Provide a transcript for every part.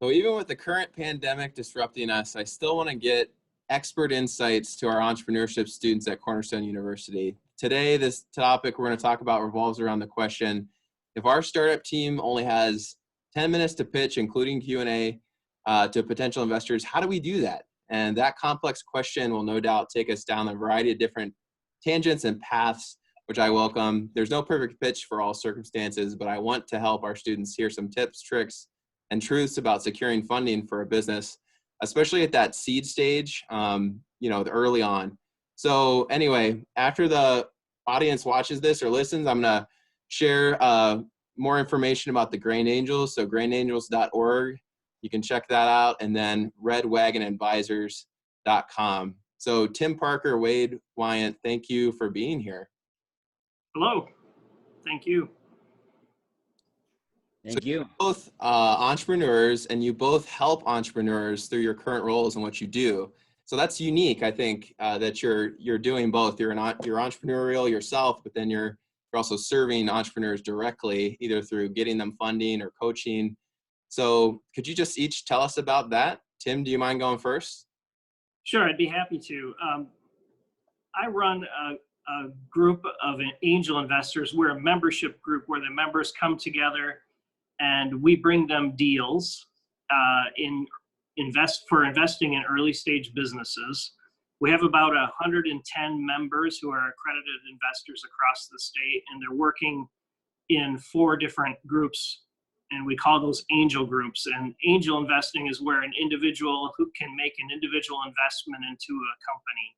So even with the current pandemic disrupting us, I still want to get expert insights to our entrepreneurship students at Cornerstone University. Today, this topic we're going to talk about revolves around the question, if our startup team only has 10 minutes to pitch, including Q&A, to potential investors, how do we do that? And that complex question will no doubt take us down a variety of different tangents and paths, which I welcome. There's no perfect pitch for all circumstances, but I want to help our students hear some tips, tricks, and truths about securing funding for a business, especially at that seed stage, early on. So anyway, after the audience watches this or listens, I'm going to share more information about the Grain Angels. So grainangels.org, you can check that out, and then redwagonadvisors.com. So Tim Parker, Wade Wyant, thank you for being here. Hello. Thank you. Thank you. You're both entrepreneurs, and you both help entrepreneurs through your current roles and what you do. So that's unique, I think, that you're doing both. You're entrepreneurial yourself, but then you're also serving entrepreneurs directly, either through getting them funding or coaching. So could you just each tell us about that? Tim, do you mind going first? Sure, I'd be happy to. I run a group of angel investors. We're a membership group where the members come together and we bring them deals for investing in early stage businesses. We have about 110 members who are accredited investors across the state, and they're working in 4 different groups, and we call those angel groups. And angel investing is where an individual who can make an individual investment into a company.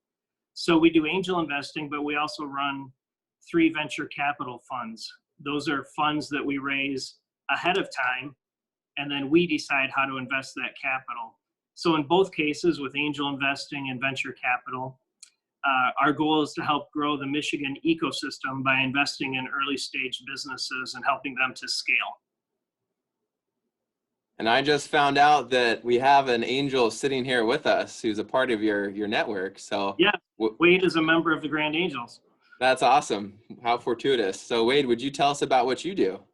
So we do angel investing, but we also run 3 venture capital funds. Those are funds that we raise ahead of time, and then we decide how to invest that capital. So in both cases, with angel investing and venture capital, our goal is to help grow the Michigan ecosystem by investing in early stage businesses and helping them to scale. And I just found out that we have an angel sitting here with us who's a part of your network. So yeah, Wade is a member of the Grand Angels. That's awesome. How fortuitous. So Wade, would you tell us about what you do?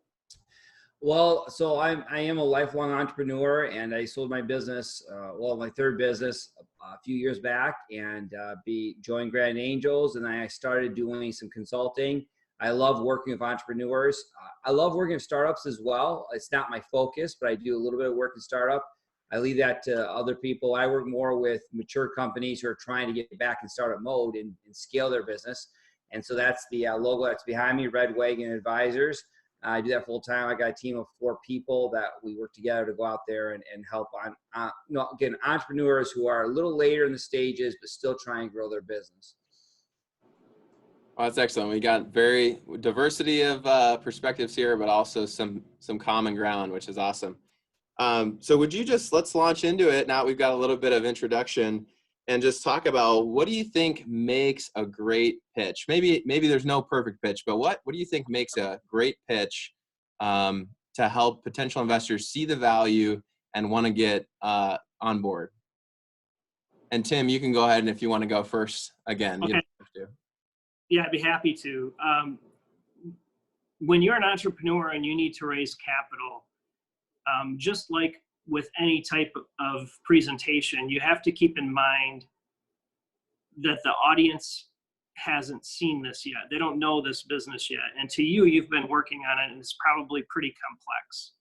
Well, so I am a lifelong entrepreneur, and I sold my business, my 3rd business a few years back, and joined Grand Angels, and I started doing some consulting. I love working with entrepreneurs. I love working with startups as well. It's not my focus, but I do a little bit of work in startup. I leave that to other people. I work more with mature companies who are trying to get back in startup mode and scale their business. And so that's the logo that's behind me, Red Wagon Advisors. I do that full time. I got a team of 4 people that we work together to go out there and help entrepreneurs who are a little later in the stages, but still trying to grow their business. Well, that's excellent. We got very diversity of perspectives here, but also some common ground, which is awesome. So would you let's launch into it now. We've got a little bit of introduction, and just talk about, what do you think makes a great pitch? Maybe there's no perfect pitch, but what do you think makes a great pitch to help potential investors see the value and want to get on board? And Tim, you can go ahead, and if you want to go first again. Okay. You don't have to. Yeah, I'd be happy to. When you're an entrepreneur and you need to raise capital, just like with any type of presentation, you have to keep in mind that the audience hasn't seen this yet. They don't know this business yet. And to you, you've been working on it, and it's probably pretty complex.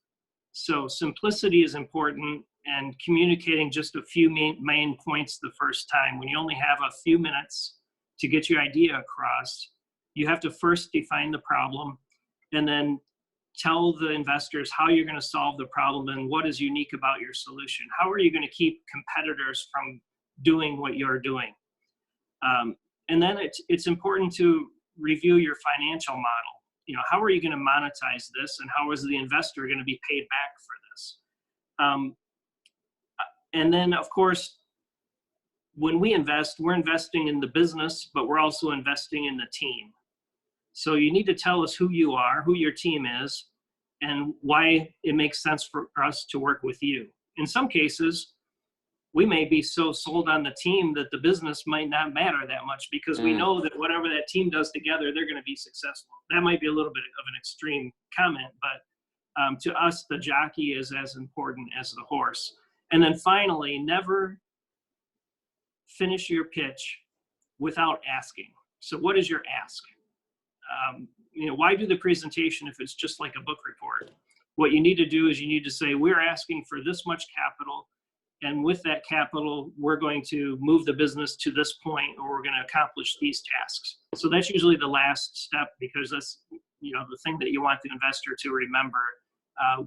So simplicity is important, and communicating just a few main points the first time. When you only have a few minutes to get your idea across, you have to first define the problem, and then tell the investors how you're going to solve the problem and what is unique about your solution. How are you going to keep competitors from doing what you're doing? And then it's important to review your financial model. How are you going to monetize this, and how is the investor going to be paid back for this? And then, of course, when we invest, we're investing in the business, but we're also investing in the team. So you need to tell us who you are, who your team is, and why it makes sense for us to work with you. In some cases, we may be so sold on the team that the business might not matter that much, because we know that whatever that team does together, they're going to be successful. That might be a little bit of an extreme comment, but To us, the jockey is as important as the horse. And then finally, never finish your pitch without asking. So what is your ask? Why do the presentation if it's just like a book report? What you need to do is you need to say, we're asking for this much capital. And with that capital, we're going to move the business to this point, or we're going to accomplish these tasks. So that's usually the last step, because that's, the thing that you want the investor to remember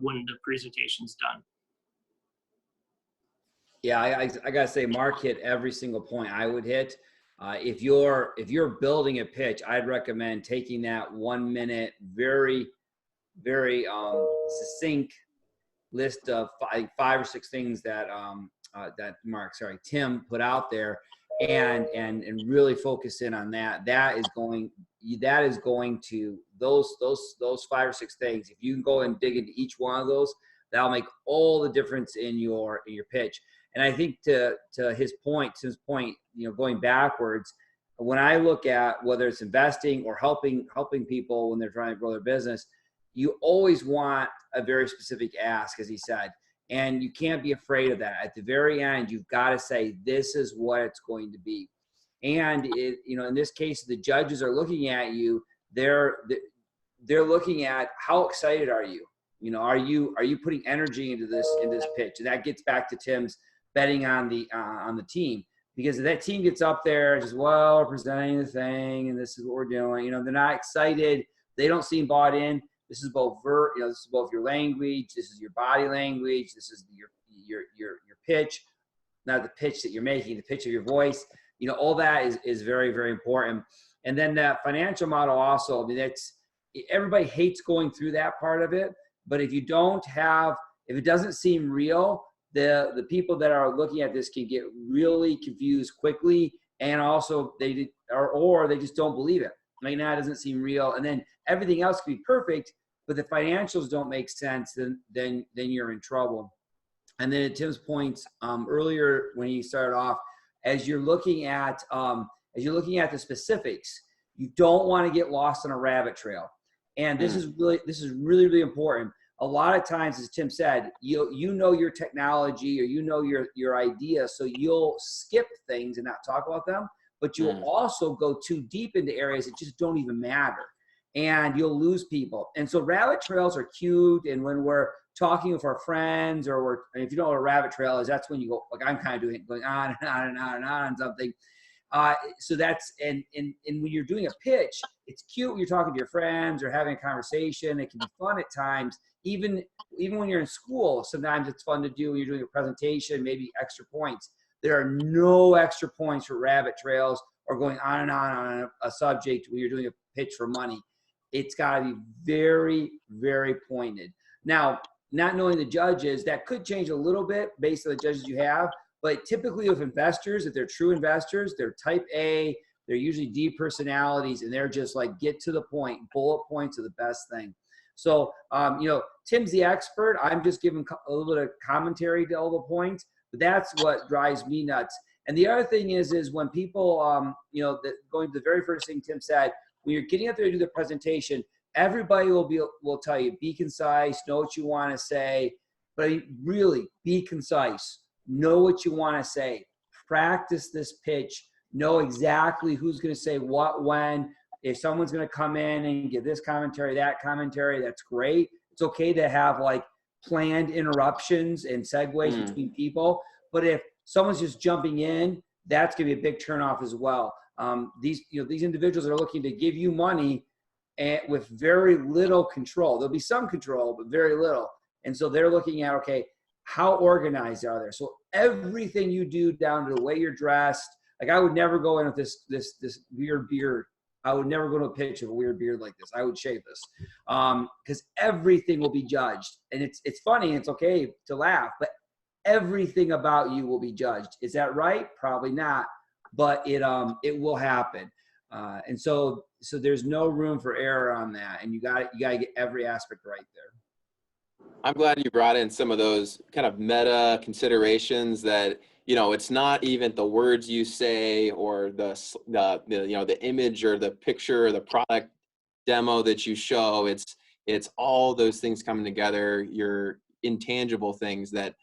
when the presentation's done. Yeah, I gotta say, Mark hit every single point I would hit. If you're building a pitch, I'd recommend taking that 1 minute, very, very succinct list of five or six things that Tim put out there, and really focus in on that. That is going to those 5 or 6 things. If you can go and dig into each one of those, that'll make all the difference in your pitch. And I think to Tim's point, going backwards, when I look at whether it's investing or helping people when they're trying to grow their business, you always want a very specific ask, as he said, and you can't be afraid of that. At the very end, you've got to say, this is what it's going to be. And in this case, the judges are looking at you. They're looking at, how excited are you? Are you putting energy into this pitch? And that gets back to Tim's betting on the team, because if that team gets up there and just, well, we're presenting the thing and this is what we're doing, they're not excited, they don't seem bought in. This is both this is both your language, this is your body language, this is your pitch, not the pitch that you're making, the pitch of your voice. All that is very, very important. And then that financial model also, everybody hates going through that part of it, but if it doesn't seem real, the people that are looking at this can get really confused quickly, and also they just don't believe it. Like, nah, it doesn't seem real, and then everything else can be perfect, but the financials don't make sense. Then you're in trouble. And then at Tim's points earlier when he started off, as you're looking at the specifics, you don't want to get lost on a rabbit trail. And this is really, really important. A lot of times, as Tim said, you know your technology, or your idea, so you'll skip things and not talk about them, but you'll also go too deep into areas that just don't even matter, and you'll lose people. And so rabbit trails are cute, and when we're talking with our friends, or if you don't know what a rabbit trail is, that's when you go, like I'm kind of doing, going on and on and on and on something. So that's, and when you're doing a pitch, it's cute when you're talking to your friends or having a conversation. It can be fun at times. Even when you're in school, sometimes it's fun to do when you're doing a presentation, maybe extra points. There are no extra points for rabbit trails or going on and on a subject when you're doing a pitch for money. It's got to be very, very pointed. Now, not knowing the judges, that could change a little bit based on the judges you have. But typically with investors, if they're true investors, they're type A, they're usually D personalities, and they're just like, get to the point. Bullet points are the best thing. So, Tim's the expert. I'm just giving a little bit of commentary to all the points, but that's what drives me nuts. And the other thing is when people, going to the very first thing Tim said, when you're getting up there to do the presentation, everybody will tell you, be concise, know what you want to say, but really be concise. Know what you want to say. Practice this pitch. Know exactly who's going to say what, when. If someone's going to come in and give this commentary, that commentary, that's great. It's okay to have like planned interruptions and segues between people. But if someone's just jumping in, that's going to be a big turnoff as well. These individuals are looking to give you money with very little control. There'll be some control, but very little. And so they're looking at, okay, how organized are they? So everything you do, down to the way you're dressed, like I would never go in with this weird beard. I would never go to a pitch of a weird beard like this. I would shave this because everything will be judged. And it's funny. It's okay to laugh, but everything about you will be judged. Is that right? Probably not, but it will happen. And so there's no room for error on that. And you got to get every aspect right there. I'm glad you brought in some of those kind of meta considerations that, it's not even the words you say or the image or the picture or the product demo that you show. It's It's all those things coming together, your intangible things that,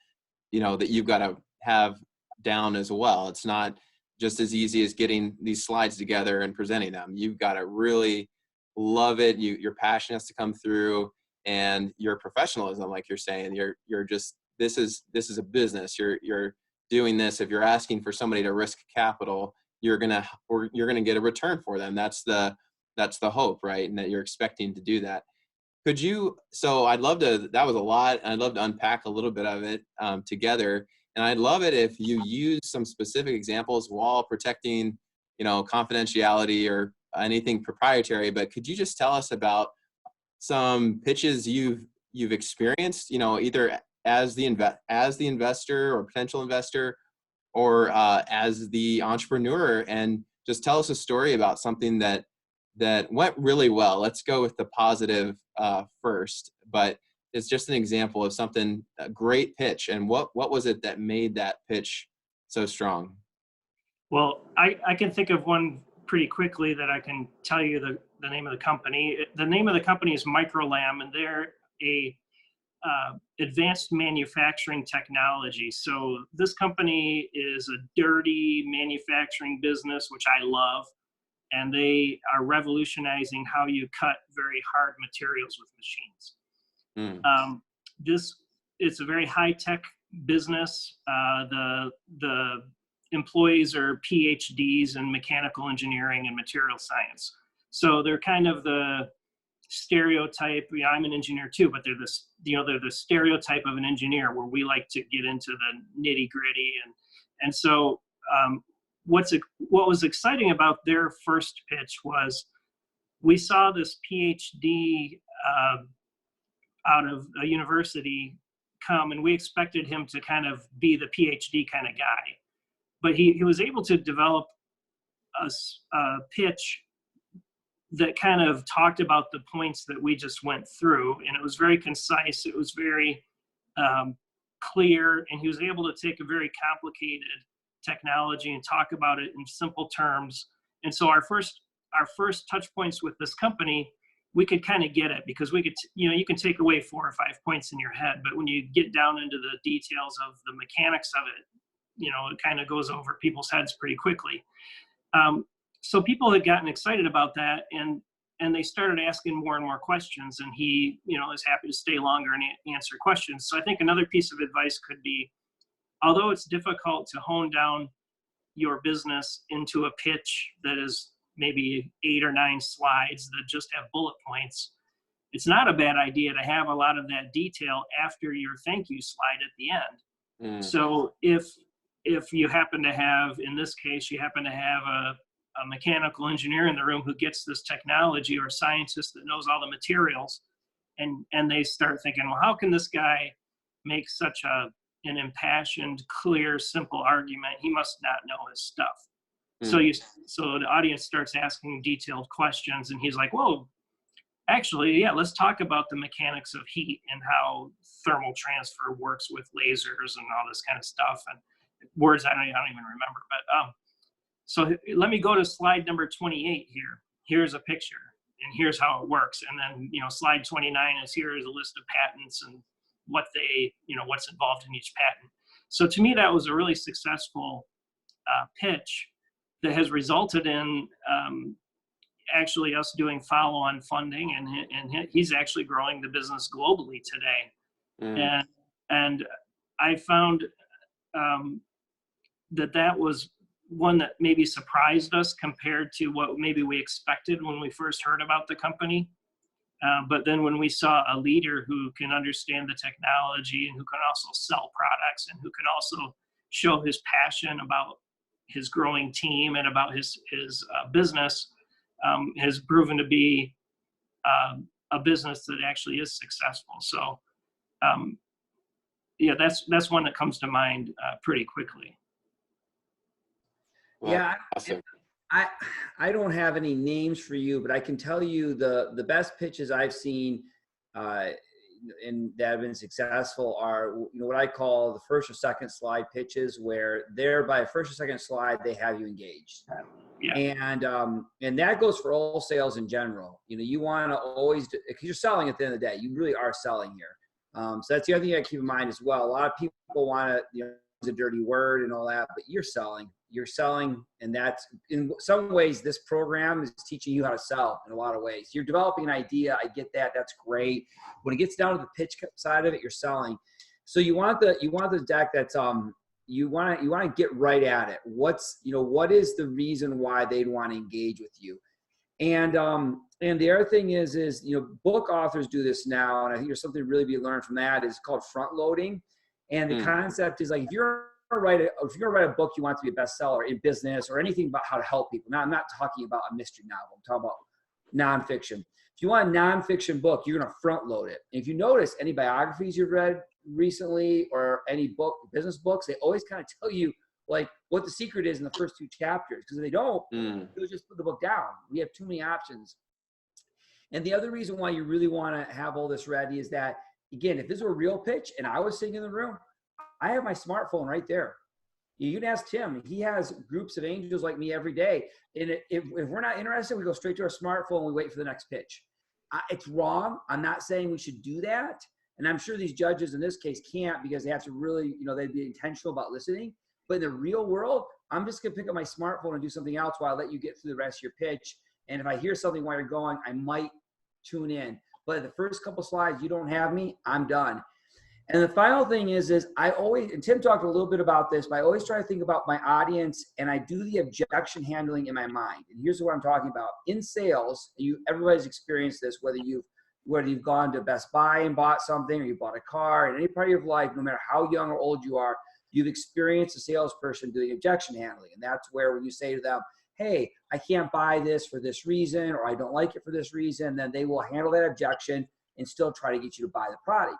that you've got to have down as well. It's not just as easy as getting these slides together and presenting them. You've got to really love it. Your passion has to come through, and your professionalism, like you're saying, you're just, this is a business. You're doing this. If you're asking for somebody to risk capital, you're gonna get a return for them. That's the hope, right? And that you're expecting to do that. Could you, so I'd love to, that was a lot. I'd love to unpack a little bit of it together. And I'd love it if you use some specific examples while protecting, confidentiality or anything proprietary. But could you just tell us about some pitches you've experienced, either as the investor or potential investor, or as the entrepreneur, and just tell us a story about something that went really well. Let's go with the positive first, but it's just an example of something, a great pitch. And what was it that made that pitch so strong? Well, I can think of one pretty quickly that I can tell you the name of the company. The name of the company is Microlam, and they're a advanced manufacturing technology. So this company is a dirty manufacturing business, which I love, and they are revolutionizing how you cut very hard materials with machines. This it's a very high tech business. The employees are PhDs in mechanical engineering and material science. So they're kind of the stereotype. I'm an engineer too, but they're the stereotype of an engineer, where we like to get into the nitty gritty. And so what was exciting about their first pitch was we saw this PhD out of a university come, and we expected him to kind of be the PhD kind of guy, but he was able to develop a pitch that kind of talked about the points that we just went through, and it was very concise. It was very clear, and he was able to take a very complicated technology and talk about it in simple terms. And so our first touch points with this company, we could kind of get it, because we could, you can take away 4 or 5 points in your head, but when you get down into the details of the mechanics of it, it kind of goes over people's heads pretty quickly. So people had gotten excited about that, and they started asking more and more questions, and he, is happy to stay longer and answer questions. So I think another piece of advice could be, although it's difficult to hone down your business into a pitch that is maybe 8 or 9 slides that just have bullet points, it's not a bad idea to have a lot of that detail after your thank you slide at the end. So if you happen to have, in this case, you happen to have a mechanical engineer in the room who gets this technology, or a scientist that knows all the materials, and they start thinking, well, how can this guy make such an impassioned, clear, simple argument? He must not know his stuff. So the audience starts asking detailed questions, and he's like, whoa, actually, yeah, let's talk about the mechanics of heat and how thermal transfer works with lasers and all this kind of stuff, and words I don't even remember. But so let me go to slide number 28 here. Here's a picture, and here's how it works. And then, slide 29 is, here is a list of patents and what they, what's involved in each patent. So to me, that was a really successful pitch that has resulted in actually us doing follow-on funding, and he's actually growing the business globally today. And I found that was one that maybe surprised us compared to what maybe we expected when we first heard about the company. But then when we saw a leader who can understand the technology, and who can also sell products, and who can also show his passion about his growing team and about his business, has proven to be a business that actually is successful. So yeah, that's one that comes to mind pretty quickly. Well, Yeah, awesome. I don't have any names for you, but I can tell you the best pitches I've seen and that have been successful are, what I call the first or second slide pitches, where there by first or second slide they have you engaged. Yeah. And that goes for all sales in general. You know, you want to always, because you're selling at the end of the day, you really are selling here. So that's the other thing I keep in mind as well. A lot of people want to, you know, use a dirty word and all that, but you're selling. And that's, in some ways, this program is teaching you how to sell in a lot of ways. You're developing an idea. I get that. That's great. When it gets down to the pitch side of it, you're selling. So you want the deck that's, you want to get right at it. What is the reason why they'd want to engage with you? And the other thing is, you know, book authors do this now. And I think there's something really to be learned from that. Is called front loading. And the concept is like, if you're going to write a book, you want it to be a bestseller in business or anything about how to help people. Now, I'm not talking about a mystery novel. I'm talking about nonfiction. If you want a nonfiction book, you're going to front load it. And if you notice any biographies you've read recently or any business books, they always kind of tell you like what the secret is in the first 2 chapters. Because if they don't, you'll just put the book down. We have too many options. And the other reason why you really want to have all this ready is that, again, if this were a real pitch and I was sitting in the room, I have my smartphone right there. You can ask Tim. He has groups of angels like me every day. And if we're not interested, we go straight to our smartphone and we wait for the next pitch. It's wrong. I'm not saying we should do that. And I'm sure these judges in this case can't, because they have to really, you know, they'd be intentional about listening. But in the real world, I'm just going to pick up my smartphone and do something else while I let you get through the rest of your pitch. And if I hear something while you're going, I might tune in. But the first couple slides, you don't have me, I'm done. And the final thing is I always, and Tim talked a little bit about this, but I always try to think about my audience, and I do the objection handling in my mind. And here's what I'm talking about. In sales, everybody's experienced this, whether you've gone to Best Buy and bought something, or you bought a car, in any part of your life, no matter how young or old you are, you've experienced a salesperson doing objection handling. And that's where when you say to them, hey, I can't buy this for this reason, or I don't like it for this reason, then they will handle that objection and still try to get you to buy the product.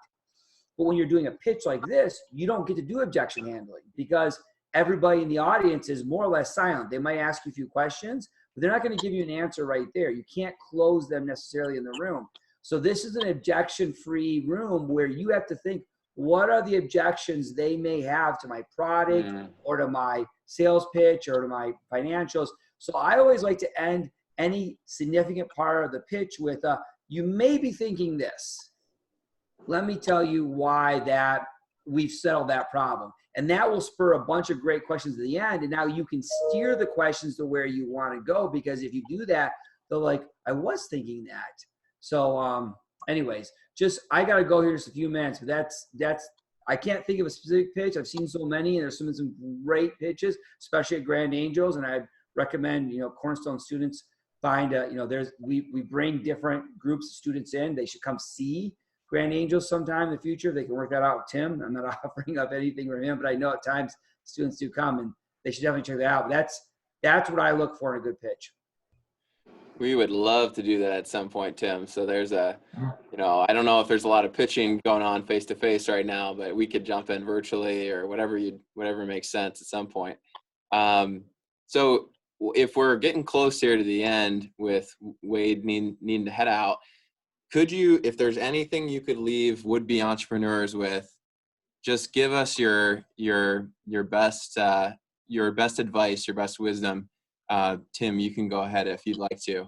But when you're doing a pitch like this, you don't get to do objection handling, because everybody in the audience is more or less silent. They might ask you a few questions, but they're not going to give you an answer right there. You can't close them necessarily in the room. So this is an objection-free room where you have to think, what are the objections they may have to my product or to my sales pitch or to my financials? So I always like to end any significant part of the pitch with, you may be thinking this. Let me tell you why that we've settled that problem. And that will spur a bunch of great questions at the end. And now you can steer the questions to where you want to go, because if you do that, they're like, I was thinking that. So anyways, I got to go here in just a few minutes, but that's, I can't think of a specific pitch. I've seen so many, and there's some great pitches, especially at Grand Angels. And I recommend, Cornerstone students find, we bring different groups of students in. They should come see Grand Angels sometime in the future. They can work that out with Tim. I'm not offering up anything from him, but I know at times students do come, and they should definitely check that out. But that's what I look for in a good pitch. We would love to do that at some point, Tim. So there's I don't know if there's a lot of pitching going on face to face right now, but we could jump in virtually or whatever makes sense at some point. So if we're getting close here to the end with Wade needing to head out, could you, if there's anything you could leave would-be entrepreneurs with, just give us your best advice, your best wisdom. Tim, you can go ahead if you'd like to.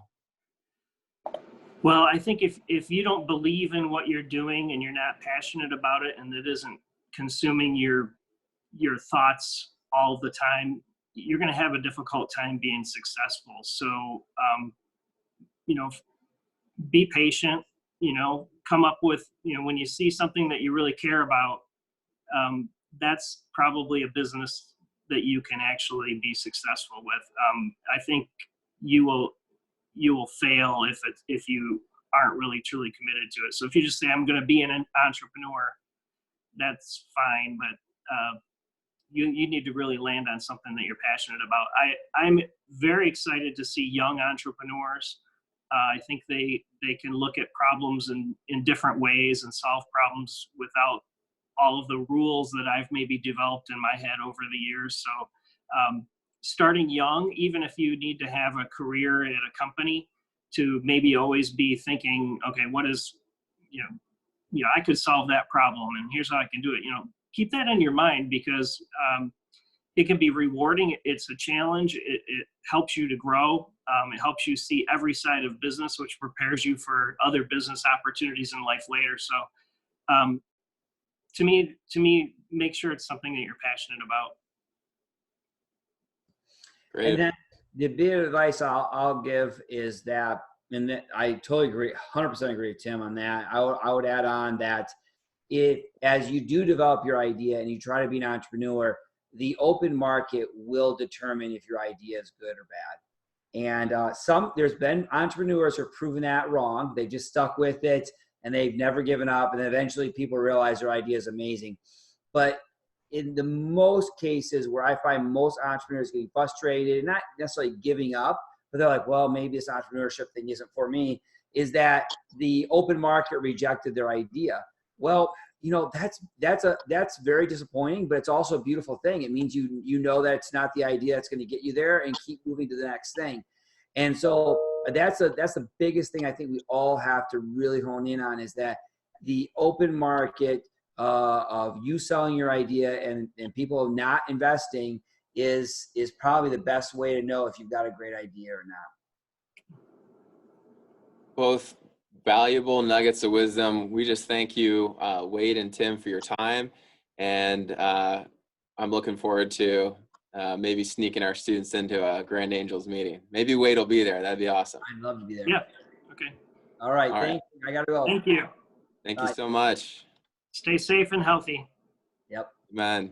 Well, I think if you don't believe in what you're doing and you're not passionate about it, and it isn't consuming your thoughts all the time, you're going to have a difficult time being successful. So, be patient, come up with, when you see something that you really care about, that's probably a business that you can actually be successful with. I think you will fail if you aren't really truly committed to it. So if you just say, I'm going to be an entrepreneur, that's fine. But you need to really land on something that you're passionate about. I'm very excited to see young entrepreneurs. I think they can look at problems in different ways and solve problems without all of the rules that I've maybe developed in my head over the years. So starting young, even if you need to have a career at a company, to maybe always be thinking, okay, what is, I could solve that problem, and here's how I can do it. Keep that in your mind, because it can be rewarding. It's a challenge. It helps you to grow. It helps you see every side of business, which prepares you for other business opportunities in life later. So to me, make sure it's something that you're passionate about. Great. And then the bit of advice I'll give is that, and that I totally agree, 100% agree with Tim on that. I would add on that as you do develop your idea and you try to be an entrepreneur, the open market will determine if your idea is good or bad. And there's been entrepreneurs who have proven that wrong. They just stuck with it and they've never given up. And eventually people realize their idea is amazing. But in the most cases where I find most entrepreneurs getting frustrated, not necessarily giving up, but they're like, well, maybe this entrepreneurship thing isn't for me, is that the open market rejected their idea. Well, that's very disappointing, but it's also a beautiful thing. It means you know that it's not the idea that's going to get you there, and keep moving to the next thing. And so that's the biggest thing I think we all have to really hone in on, is that the open market of you selling your idea and people not investing is probably the best way to know if you've got a great idea or not. Both valuable nuggets of wisdom. We just thank you, Wade and Tim, for your time. And I'm looking forward to maybe sneaking our students into a Grand Angels meeting. Maybe Wade will be there. That'd be awesome. I'd love to be there. Yeah. Okay. All right. Thank you. I got to go. Thank you. Thank you so much. Stay safe and healthy. Yep. Amen.